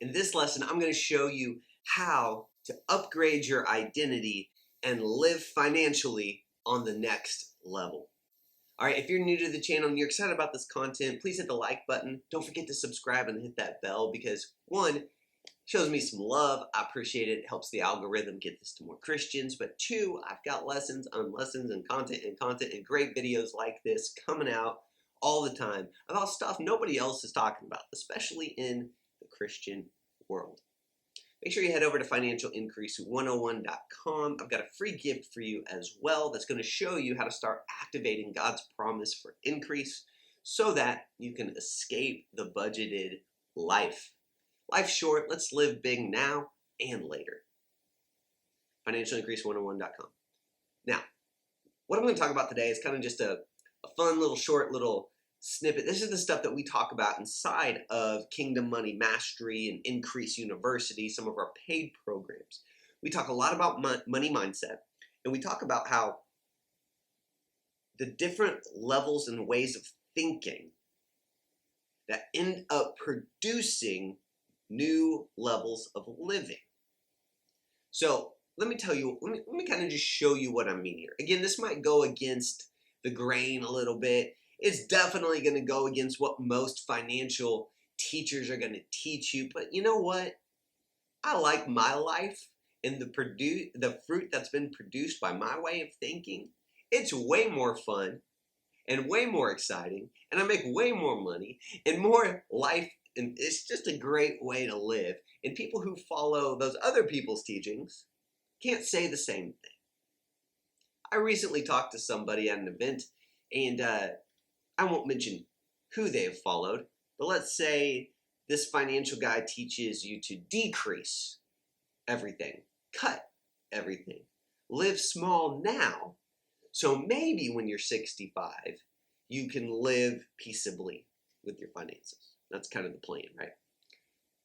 In this lesson, I'm going to show you how to upgrade your identity and live financially on the next level. All right, if you're new to the channel and you're excited about this content, please hit the like button. Don't forget to subscribe and hit that bell because, one, shows me some love. I appreciate it. It helps the algorithm get this to more Christians. But two, I've got lessons on lessons and content and great videos like this coming out all the time about stuff nobody else is talking about, especially in the Christian world. Make sure you head over to financialincrease101.com. I've got a free gift for you as well that's going to show you how to start activating God's promise for increase so that you can escape the budgeted life. Life's short. Let's live big now and later. financialincrease101.com. Now, what I'm going to talk about today is kind of just a fun little short little snippet. This is the stuff that we talk about inside of Kingdom Money Mastery and Increase University, some of our paid programs. We talk a lot about money mindset, and we talk about how the different levels and ways of thinking that end up producing new levels of living. So let me tell you, let me kind of just show you what I mean here. Again, this might go against the grain a little bit. It's definitely going to go against what most financial teachers are going to teach you. But you know what? I like my life and the fruit that's been produced by my way of thinking. It's way more fun and way more exciting, and I make way more money and more life, and it's just a great way to live. And people who follow those other people's teachings can't say the same thing. I recently talked to somebody at an event, and I won't mention who they have followed, but let's say this financial guy teaches you to decrease everything, cut everything, live small now, so maybe when you're 65, you can live peaceably with your finances. That's kind of the plan, right?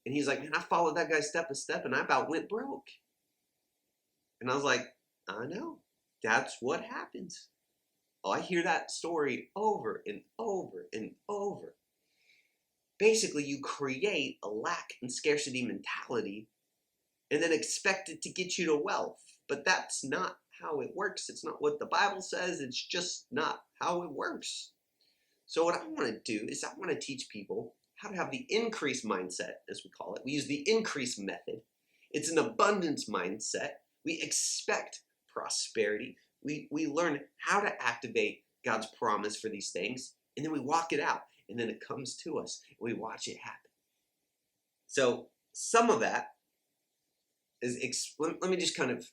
And he's like, man, I followed that guy step by step and I about went broke. And I was like, I know, that's what happens. Oh, I hear that story over and over and over. Basically, you create a lack and scarcity mentality and then expect it to get you to wealth. But that's not how it works. It's not what the Bible says. It's just not how it works. So what I want to do is I want to teach people how to have the increase mindset, as we call it. We use the increase method. It's an abundance mindset. We expect prosperity. We learn how to activate God's promise for these things, and then we walk it out, and then it comes to us, and we watch it happen. So some of that is, let me just kind of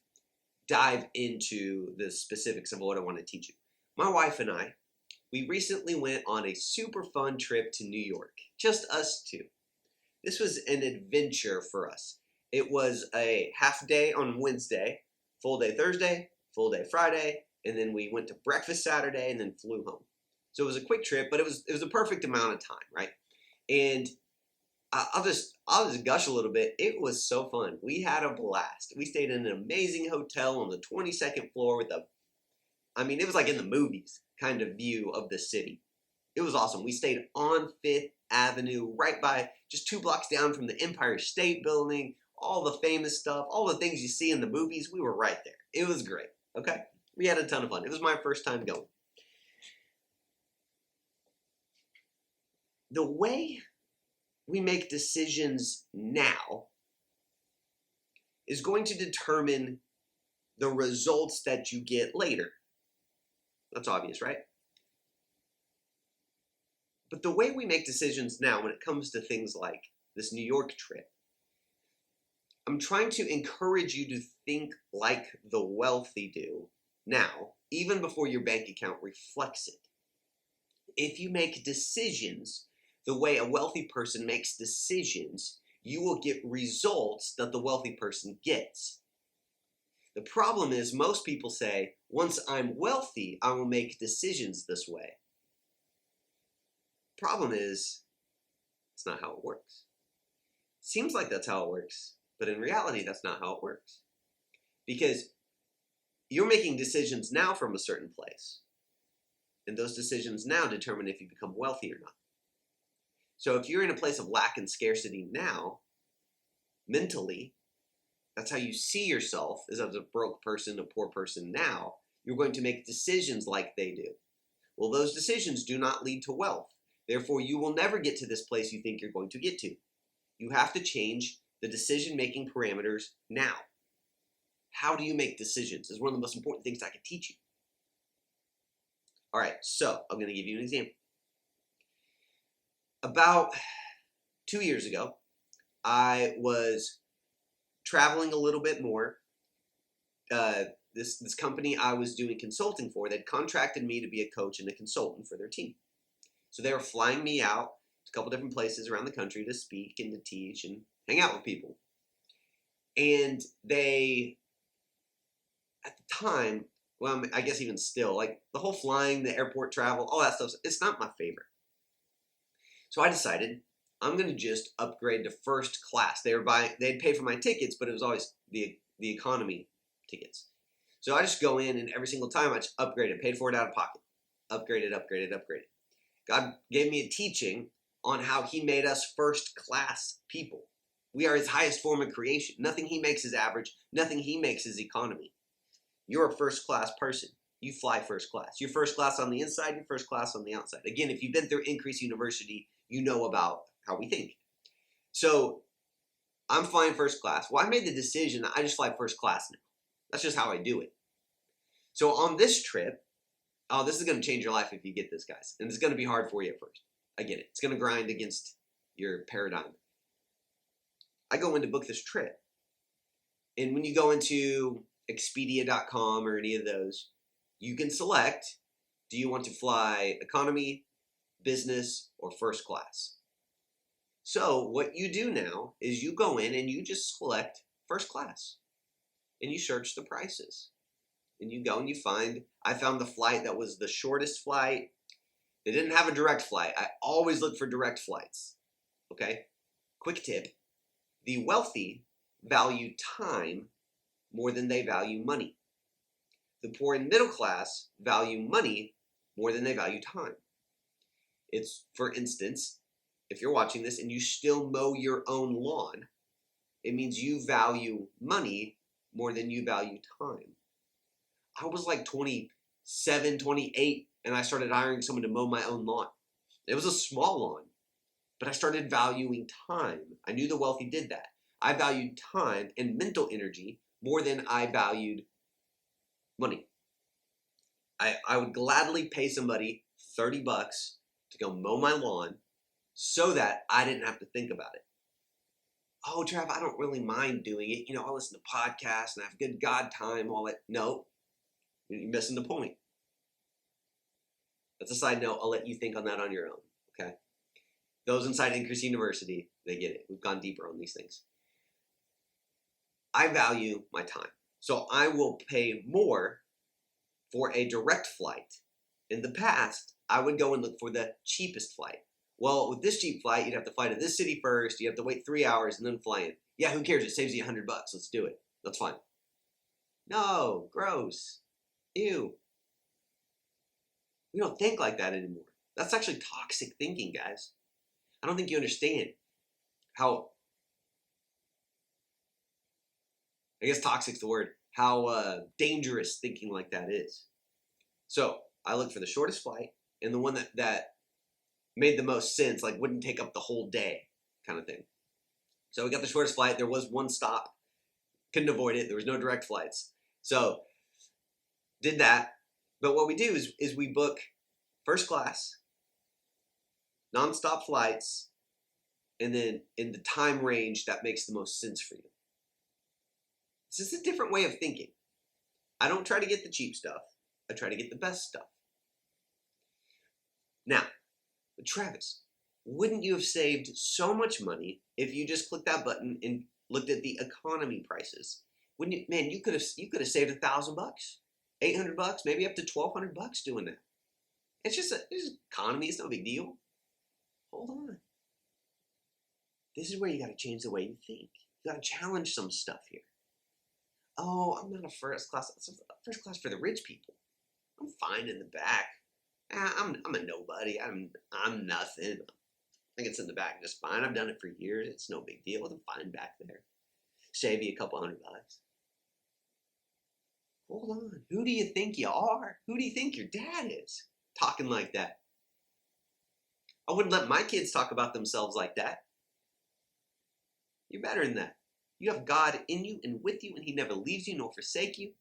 dive into the specifics of what I want to teach you. My wife and I, we recently went on a super fun trip to New York, just us two. This was an adventure for us. It was a half day on Wednesday, full day Thursday, full day Friday, and then we went to breakfast Saturday and then flew home. So it was a quick trip, but it was a perfect amount of time, right? And I'll just gush a little bit. It was so fun. We had a blast. We stayed in an amazing hotel on the 22nd floor with it was like in the movies kind of view of the city. It was awesome. We stayed on 5th Avenue, right by, just 2 blocks down from the Empire State Building, all the famous stuff, all the things you see in the movies. We were right there. It was great, okay? We had a ton of fun. It was my first time going. The way we make decisions now is going to determine the results that you get later. That's obvious, right? But the way we make decisions now when it comes to things like this New York trip, I'm trying to encourage you to think like the wealthy do now, even before your bank account reflects it. If you make decisions the way a wealthy person makes decisions, you will get results that the wealthy person gets. The problem is most people say, once I'm wealthy, I will make decisions this way. Problem is, it's not how it works. Seems like that's how it works, but in reality, that's not how it works. Because you're making decisions now from a certain place, and those decisions now determine if you become wealthy or not. So if you're in a place of lack and scarcity now, mentally, that's how you see yourself as a broke person, a poor person now, you're going to make decisions like they do. Well, those decisions do not lead to wealth. Therefore, you will never get to this place you think you're going to get to. You have to change the decision-making parameters now. How do you make decisions? Is one of the most important things I can teach you. All right, so I'm going to give you an example. About 2 years ago, I was traveling a little bit more. This company I was doing consulting for, they'd contracted me to be a coach and a consultant for their team. So they were flying me out to a couple different places around the country to speak and to teach and hang out with people. And they, at the time, well, I guess even still, like the whole flying, the airport travel, all that stuff, it's not my favorite. So I decided I'm going to just upgrade to first class. They'd pay for my tickets, but it was always the economy tickets. So I just go in and every single time I just upgrade it, paid for it out of pocket. Upgraded. God gave me a teaching on how he made us first class people. We are his highest form of creation. Nothing he makes is average. Nothing he makes is economy. You're a first class person. You fly first class. You're first class on the inside, you're first class on the outside. Again, if you've been through Increase University, you know about how we think. So I'm flying first class. Well, I made the decision that I just fly first class now. That's just how I do it. So on this trip, oh, this is going to change your life if you get this, guys. And it's going to be hard for you at first. I get it. It's going to grind against your paradigm. I go in to book this trip. And when you go into Expedia.com or any of those, you can select, do you want to fly economy, business, or first class? So what you do now is you go in and you just select first class. And you search the prices. And you go and you I found the flight that was the shortest flight. They didn't have a direct flight. I always look for direct flights. Okay? Quick tip. The wealthy value time more than they value money. The poor and middle class value money more than they value time. It's, for instance, if you're watching this and you still mow your own lawn, it means you value money more than you value time. I was like 27, 28, and I started hiring someone to mow my own lawn. It was a small lawn, but I started valuing time. I knew the wealthy did that. I valued time and mental energy more than I valued money. I would gladly pay somebody $30 to go mow my lawn so that I didn't have to think about it. Oh, Trav, I don't really mind doing it. You know, I listen to podcasts and I have good God time, all that. No, you're missing the point. That's a side note. I'll let you think on that on your own, okay? Those inside Increase University, they get it. We've gone deeper on these things. I value my time. So I will pay more for a direct flight. In the past, I would go and look for the cheapest flight. Well, with this cheap flight, you'd have to fly to this city first. You have to wait 3 hours and then fly in. Yeah, who cares? It saves you $100. Let's do it. That's fine. No, gross. Ew. We don't think like that anymore. That's actually toxic thinking, guys. I don't think you understand how, I guess toxic's the word, how dangerous thinking like that is. So I looked for the shortest flight and the one that made the most sense, like wouldn't take up the whole day kind of thing. So we got the shortest flight. There was one stop. Couldn't avoid it. There was no direct flights. So did that. But what we do is we book first class, nonstop flights, and then in the time range that makes the most sense for you. This is a different way of thinking. I don't try to get the cheap stuff. I try to get the best stuff. Now, Travis, wouldn't you have saved so much money if you just clicked that button and looked at the economy prices? Wouldn't you, man, you could have saved $1,000, $800, maybe up to $1,200 doing that. It's just economy. It's no big deal. Hold on. This is where you got to change the way you think. You got to challenge some stuff here. Oh, I'm not a first class. First class for the rich people. I'm fine in the back. I'm a nobody. I'm nothing. think it's in the back just fine. I've done it for years. It's no big deal. It's fine back there. Save you a couple $100. Hold on. Who do you think you are? Who do you think your dad is? Talking like that. I wouldn't let my kids talk about themselves like that. You're better than that. You have God in you and with you, and he never leaves you nor forsake you.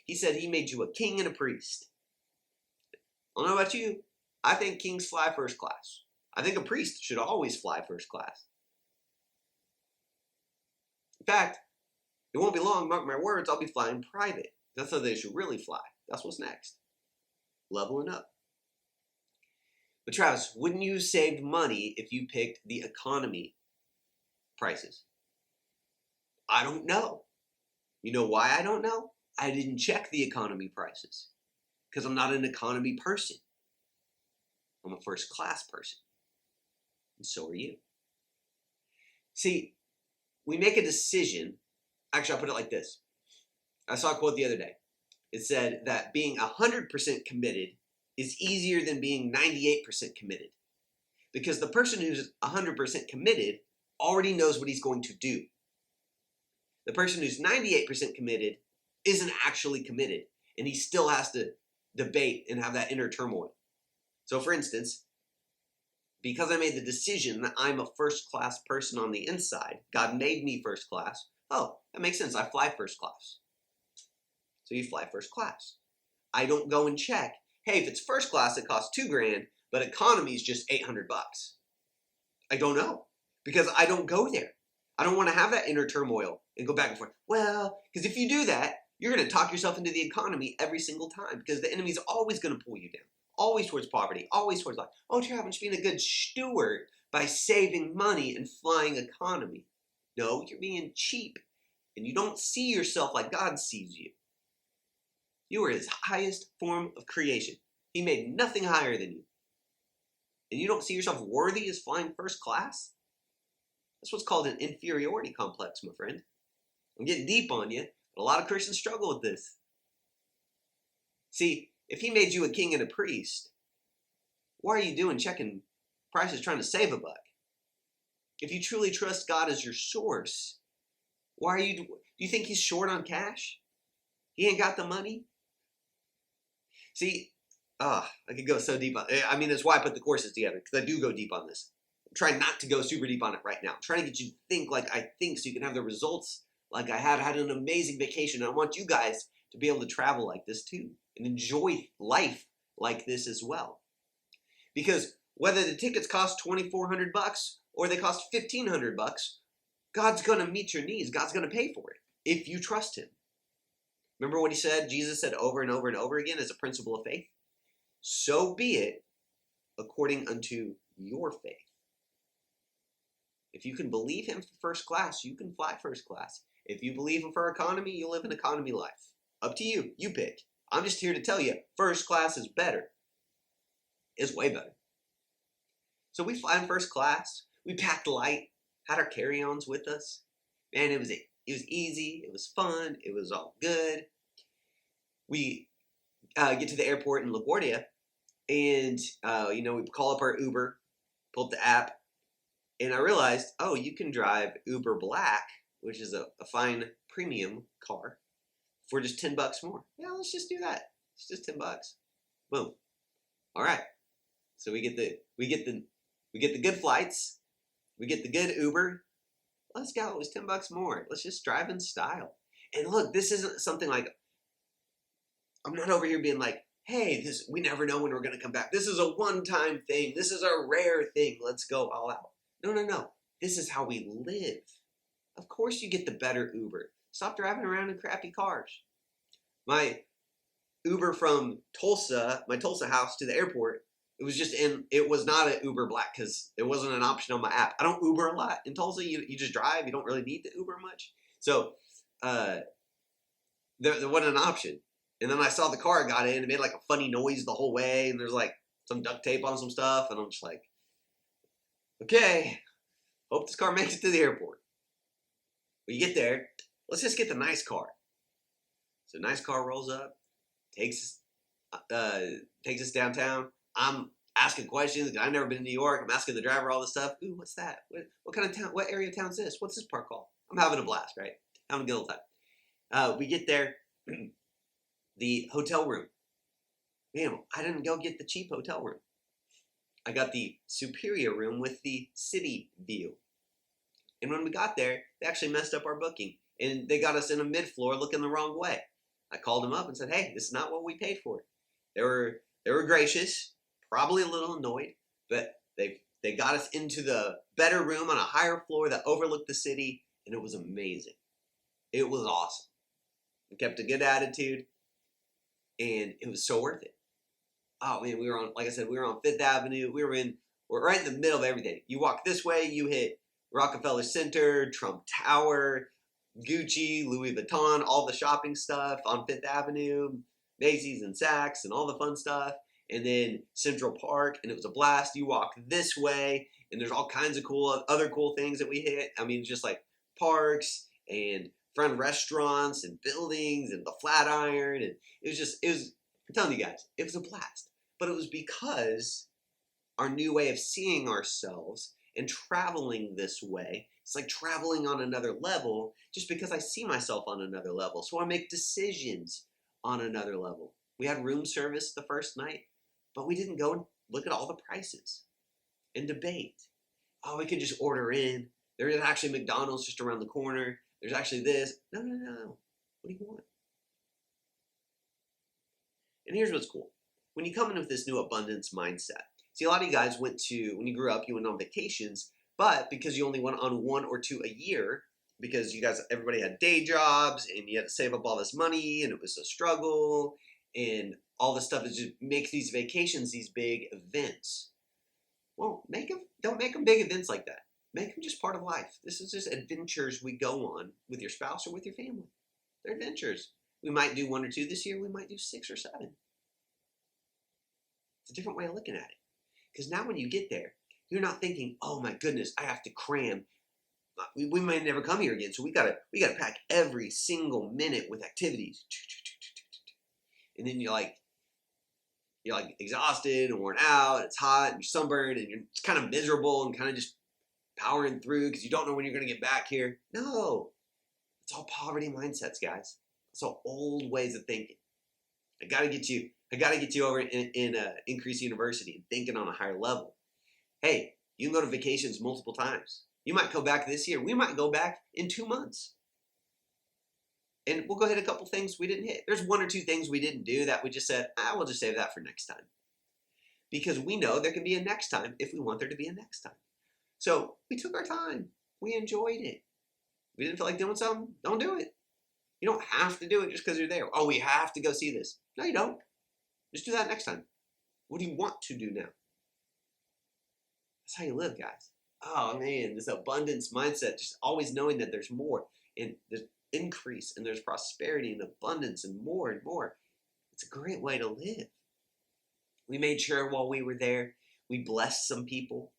He said he made you a king and a priest. I don't know about you. I think kings fly first class. I think a priest should always fly first class. In fact, it won't be long, mark my words, I'll be flying private. That's how they should really fly. That's what's next. Leveling up. But Travis, wouldn't you have saved money if you picked the economy prices? I don't know. You know why I don't know? I didn't check the economy prices. Because I'm not an economy person. I'm a first class person. And so are you. See, we make a decision. Actually, I'll put it like this. I saw a quote the other day. It said that being 100% committed is easier than being 98% committed. Because the person who's 100% committed already knows what he's going to do. The person who's 98% committed isn't actually committed, and he still has to debate and have that inner turmoil. So for instance, because I made the decision that I'm a first class person on the inside, God made me first class. Oh, that makes sense. I fly first class. So you fly first class. I don't go and check, hey, if it's first class, it costs $2,000, but economy is just $800. I don't know because I don't go there. I don't want to have that inner turmoil and go back and forth. Well, because if you do that, you're going to talk yourself into the economy every single time because the enemy's always going to pull you down. Always towards poverty, always towards life. Oh, Travis, being a good steward by saving money and flying economy. No, you're being cheap and you don't see yourself like God sees you. You are his highest form of creation. He made nothing higher than you. And you don't see yourself worthy as flying first class? That's what's called an inferiority complex, my friend. I'm getting deep on you, but a lot of Christians struggle with this. See, if he made you a king and a priest, why are you doing checking prices trying to save a buck? If you truly trust God as your source, why are do you think he's short on cash? He ain't got the money? See, I could go so deep on it. I mean, that's why I put the courses together, because I do go deep on this. I'm trying not to go super deep on it right now. I'm trying to get you to think like I think so you can have the results like I have. I had an amazing vacation. I want you guys to be able to travel like this too and enjoy life like this as well. Because whether the tickets cost $2,400 or they cost $1,500, God's going to meet your needs. God's going to pay for it if you trust him. Remember what he said? Jesus said over and over and over again as a principle of faith. So be it according unto your faith. If you can believe him for first class, you can fly first class. If you believe him for economy, you'll live an economy life. Up to you. You pick. I'm just here to tell you, first class is better. It's way better. So we fly in first class. We packed light, had our carry-ons with us. Man, it was easy. It was fun. It was all good. We get to the airport in LaGuardia, and we call up our Uber, pull up the app, and I realized, oh, you can drive Uber Black, which is a fine premium car, for just $10 more. Yeah, let's just do that. It's just $10. Boom. All right. So we get the good flights. We get the good Uber. Let's go. It was $10 more. Let's just drive in style. And look, this isn't something like, I'm not over here being like, hey, we never know when we're going to come back. This is a one-time thing. This is a rare thing. Let's go all out. No. This is how we live. Of course you get the better Uber. Stop driving around in crappy cars. My Uber from Tulsa, my Tulsa house to the airport, it was not an Uber Black because it wasn't an option on my app. I don't Uber a lot in Tulsa. You just drive. You don't really need the Uber much. So there wasn't an option. And then I saw the car got in. It made like a funny noise the whole way. And there's like some duct tape on some stuff. And I'm just like, okay, hope this car makes it to the airport. When you get there, let's just get the nice car. So nice car rolls up, takes us downtown. I'm asking questions. I've never been to New York. I'm asking the driver all this stuff. Ooh, what's that? What kind of town? What area of town is this? What's this park called? I'm having a blast, right? Having a good old time. We get there, the hotel room. Man, I didn't go get the cheap hotel room. I got the superior room with the city view. And when we got there, they actually messed up our booking. And they got us in a mid-floor looking the wrong way. I called them up and said, hey, this is not what we paid for. They were gracious, probably a little annoyed, but they got us into the better room on a higher floor that overlooked the city, and it was amazing. It was awesome. We kept a good attitude, and it was so worth it. Oh man, we were on, like I said, we were on Fifth Avenue. We're right in the middle of everything. You walk this way, you hit Rockefeller Center, Trump Tower, Gucci, Louis Vuitton, all the shopping stuff on Fifth Avenue, Macy's and Saks and all the fun stuff. And then Central Park, and it was a blast. You walk this way, and there's all kinds of other cool things that we hit. I mean, just like parks and fun restaurants and buildings and the Flatiron. And I'm telling you guys, it was a blast. But it was because our new way of seeing ourselves and traveling this way, it's like traveling on another level just because I see myself on another level. So I make decisions on another level. We had room service the first night, but we didn't go and look at all the prices and debate. Oh, we could just order in. There is actually McDonald's just around the corner. There's actually this. No. What do you want? And here's what's cool. When you come in with this new abundance mindset, see, a lot of you guys when you grew up, you went on vacations, but because you only went on 1 or 2 a year, because everybody had day jobs and you had to save up all this money and it was a struggle and all this stuff, is just makes these vacations these big events. Well, don't make them big events like that. Make them just part of life. This is just adventures we go on with your spouse or with your family. They're adventures. We might do 1 or 2 this year. We might do 6 or 7. It's a different way of looking at it. Because now when you get there, you're not thinking, oh my goodness, I have to cram. We might never come here again, so we gotta pack every single minute with activities. And then you're like exhausted and worn out, it's hot, and you're sunburned, and you're kind of miserable and kind of just powering through because you don't know when you're gonna get back here. No, it's all poverty mindsets, guys. It's all old ways of thinking. I gotta get you over in Increase University and thinking on a higher level. Hey, you can go to vacations multiple times. You might go back this year. We might go back in 2 months. And we'll go hit a couple things we didn't hit. There's 1 or 2 things we didn't do that we just said, we'll just save that for next time. Because we know there can be a next time if we want there to be a next time. So we took our time. We enjoyed it. We didn't feel like doing something. Don't do it. You don't have to do it just because you're there. Oh, we have to go see this. No, you don't. Just do that next time. What do you want to do now? That's how you live, guys. Oh man, this abundance mindset, just always knowing that there's more and there's increase and there's prosperity and abundance and more and more. It's a great way to live. We made sure while we were there, we blessed some people.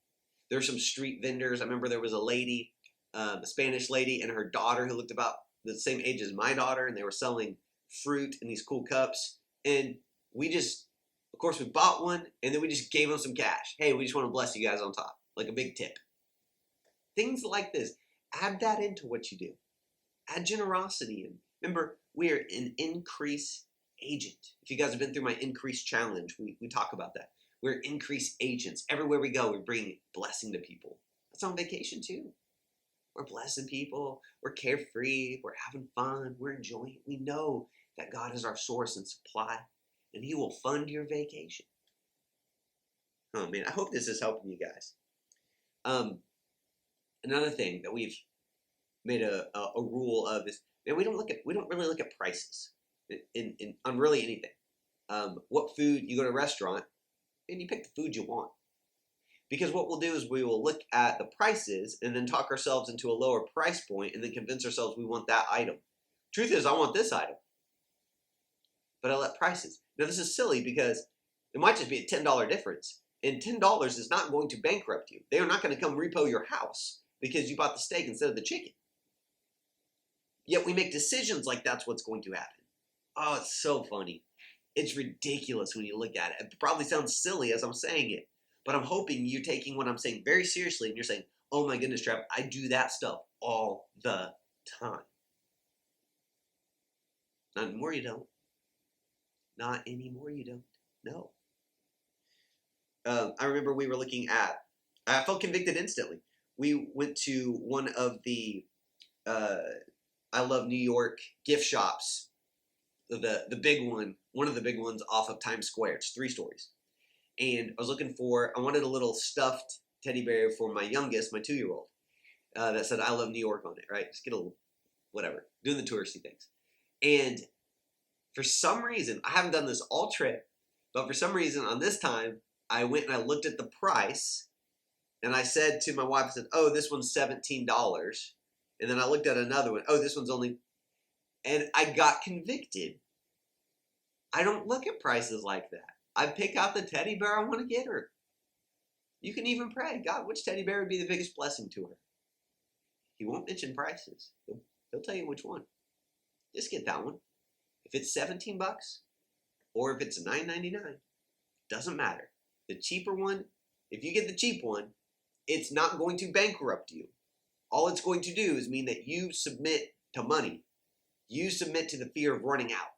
There's some street vendors. I remember there was a lady, a Spanish lady, and her daughter who looked about the same age as my daughter, and they were selling fruit in these cool cups. And we just, of course, we bought one, and then we just gave them some cash. Hey, we just want to bless you guys on top, like a big tip. Things like this. Add that into what you do. Add generosity in. Remember, we are an increase agent. If you guys have been through my increase challenge, we talk about that. We're increase agents. Everywhere we go, we bring blessing to people. That's on vacation too. We're blessing people. We're carefree. We're having fun. We're enjoying it. We know that God is our source and supply, and He will fund your vacation. Oh man, I hope this is helping you guys. Another thing that we've made a rule of is, man, we don't really look at prices on really anything. What food, you go to a restaurant and you pick the food you want. Because what we'll do is we will look at the prices and then talk ourselves into a lower price point and then convince ourselves we want that item. Truth is, I want this item. But I let prices. Now this is silly because it might just be a $10 difference. And $10 is not going to bankrupt you. They are not going to come repo your house because you bought the steak instead of the chicken. Yet we make decisions like that's what's going to happen. Oh, it's so funny. It's ridiculous when you look at it. It probably sounds silly as I'm saying it, but I'm hoping you're taking what I'm saying very seriously and you're saying, oh my goodness, Trev, I do that stuff all the time. Not anymore you don't. Not anymore you don't. No. I remember we were looking at, I felt convicted instantly. We went to one of the I Love New York gift shops, the big one of the big ones off of Times Square. It's 3 stories. And I wanted a little stuffed teddy bear for my youngest, my 2-year-old, that said I Love New York on it, right? Just get a little, whatever, doing the touristy things. And for some reason, I haven't done this all trip, but for some reason on this time, I went and I looked at the price and I said to my wife, I said, oh, this one's $17. And then I looked at another one. Oh, this one's only, and I got convicted. I don't look at prices like that. I pick out the teddy bear I want to get her. You can even pray, God, which teddy bear would be the biggest blessing to her? He won't mention prices. He'll tell you which one. Just get that one. If it's $17 or if it's $9.99, doesn't matter. The cheaper one, if you get the cheap one, it's not going to bankrupt you. All it's going to do is mean that you submit to money. You submit to the fear of running out.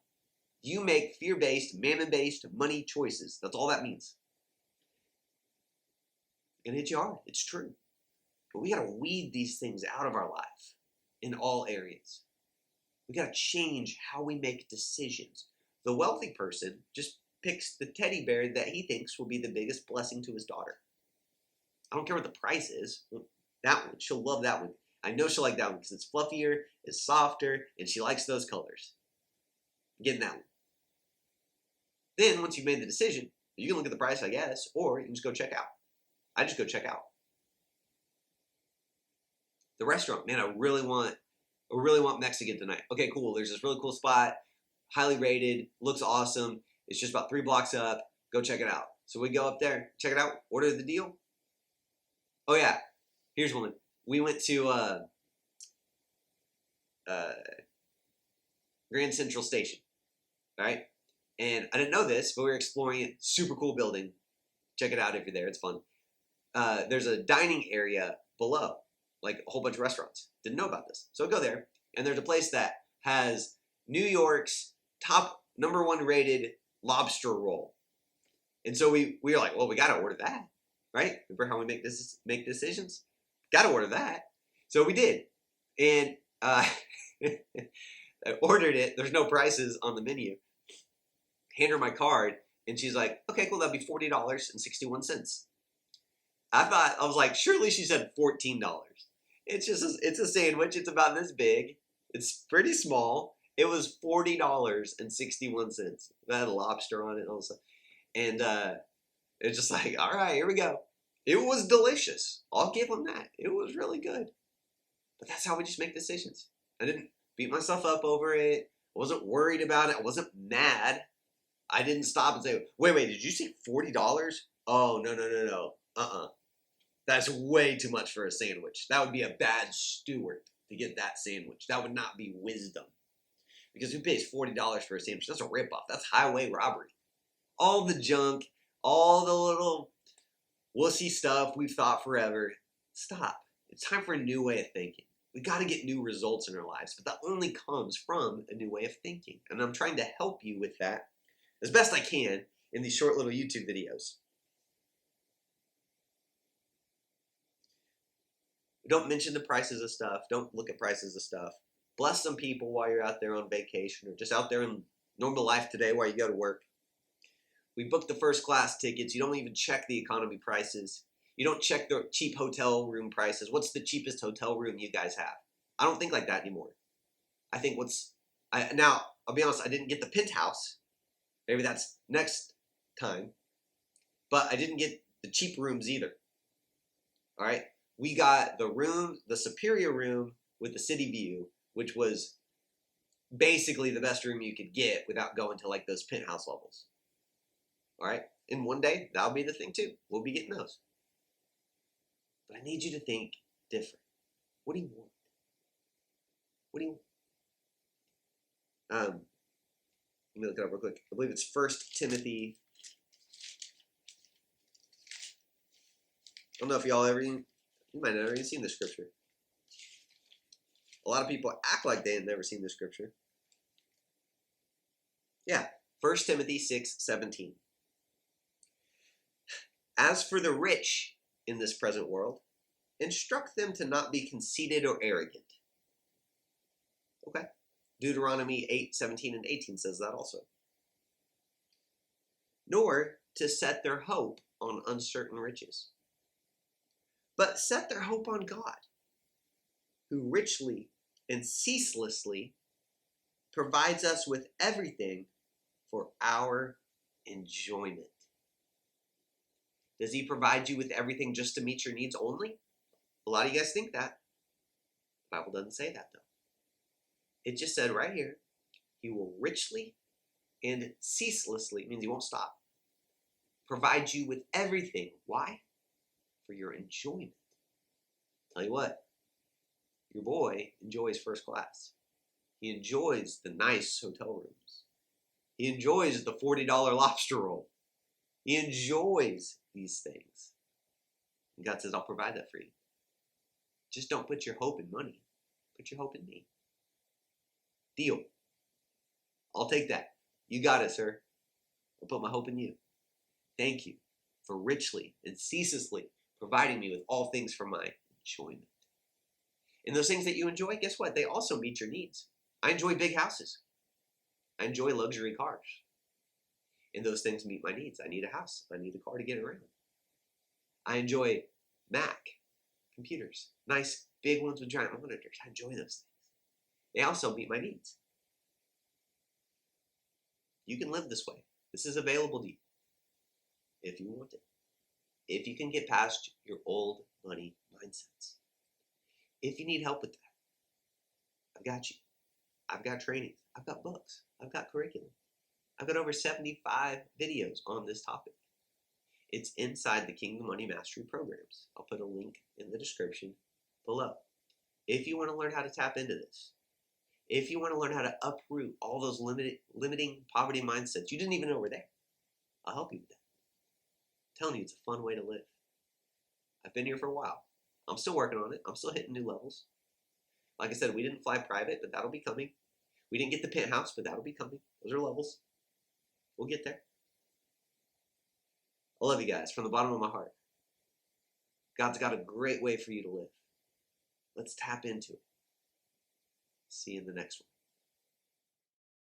You make fear-based, mammon-based money choices. That's all that means. And it's hard. It's true. But we got to weed these things out of our life in all areas. We got to change how we make decisions. The wealthy person just picks the teddy bear that he thinks will be the biggest blessing to his daughter. I don't care what the price is. That one, she'll love that one. I know she'll like that one because it's fluffier, it's softer, and she likes those colors. Getting that one. Then, once you've made the decision, you can look at the price, I guess, or you can just go check out. I just go check out. The restaurant, man, I really want Mexican tonight. Okay, cool. There's this really cool spot, highly rated, looks awesome. It's just about 3 blocks up. Go check it out. So we go up there, check it out, order the deal. Oh yeah, here's one. We went to Grand Central Station, all right? And I didn't know this, but we were exploring it. Super cool building. Check it out if you're there. It's fun. There's a dining area below, like a whole bunch of restaurants. Didn't know about this. So I go there, and there's a place that has New York's top #1 rated lobster roll. And so we were like, well, we got to order that, right? Remember how we make decisions? Got to order that. So we did. And I ordered it. There's no prices on the menu. Hand her my card, and she's like, okay, cool, that'd be $40.61. I was like, surely she said $14. It's a sandwich. It's about this big. It's pretty small. It was $40.61. That had a lobster on it also. And it's just like, all right, here we go. It was delicious. I'll give them that. It was really good. But that's how we just make decisions. I didn't beat myself up over it. I wasn't worried about it. I wasn't mad. I didn't stop and say, wait, did you say $40? Oh, no. That's way too much for a sandwich. That would be a bad steward to get that sandwich. That would not be wisdom. Because who pays $40 for a sandwich? That's a ripoff. That's highway robbery. All the junk, all the little wussy stuff we've thought forever. Stop. It's time for a new way of thinking. We got to get new results in our lives, but that only comes from a new way of thinking. And I'm trying to help you with that as best I can in these short little YouTube videos. Don't mention the prices of stuff. Don't look at prices of stuff. Bless some people while you're out there on vacation or just out there in normal life today while you go to work. We booked the first class tickets. You don't even check the economy prices. You don't check the cheap hotel room prices. What's the cheapest hotel room you guys have? I don't think like that anymore. I think now, I'll be honest, I didn't get the penthouse. Maybe that's next time. But I didn't get the cheap rooms either. All right? We got the superior room with the city view, which was basically the best room you could get without going to like those penthouse levels. All right? And one day, that'll be the thing too. We'll be getting those. But I need you to think different. What do you want? What do you want? Let me look it up real quick. I believe it's 1 Timothy. I don't know if y'all you might not have even seen this scripture. A lot of people act like they had never seen this scripture. Yeah, 1 Timothy 6:17. As for the rich in this present world, instruct them to not be conceited or arrogant. Okay. Deuteronomy 8:17 and 18 says that also. Nor to set their hope on uncertain riches, but set their hope on God, who richly and ceaselessly provides us with everything for our enjoyment. Does he provide you with everything just to meet your needs only? A lot of you guys think that. The Bible doesn't say that, though. It just said right here, he will richly and ceaselessly, means he won't stop, provide you with everything. Why? For your enjoyment. Tell you what, your boy enjoys first class. He enjoys the nice hotel rooms. He enjoys the $40 lobster roll. He enjoys these things. And God says, I'll provide that for you. Just don't put your hope in money. Put your hope in me. Deal. I'll take that. You got it, sir. I'll put my hope in you. Thank you for richly and ceaselessly providing me with all things for my enjoyment. And those things that you enjoy, guess what? They also meet your needs. I enjoy big houses. I enjoy luxury cars. And those things meet my needs. I need a house. I need a car to get around. I enjoy Mac computers. Nice big ones with giant monitors. I enjoy those things. They also meet my needs. You can live this way. This is available to you if you want it. If you can get past your old money mindsets. If you need help with that, I've got you. I've got training. I've got books. I've got curriculum. I've got over 75 videos on this topic. It's inside the Kingdom Money Mastery programs. I'll put a link in the description below. If you want to learn how to tap into this, if you want to learn how to uproot all those limiting poverty mindsets you didn't even know were there, I'll help you with that. I'm telling you, it's a fun way to live. I've been here for a while. I'm still working on it. I'm still hitting new levels. Like I said, we didn't fly private, but that'll be coming. We didn't get the penthouse, but that'll be coming. Those are levels. We'll get there. I love you guys from the bottom of my heart. God's got a great way for you to live. Let's tap into it. See you in the next one.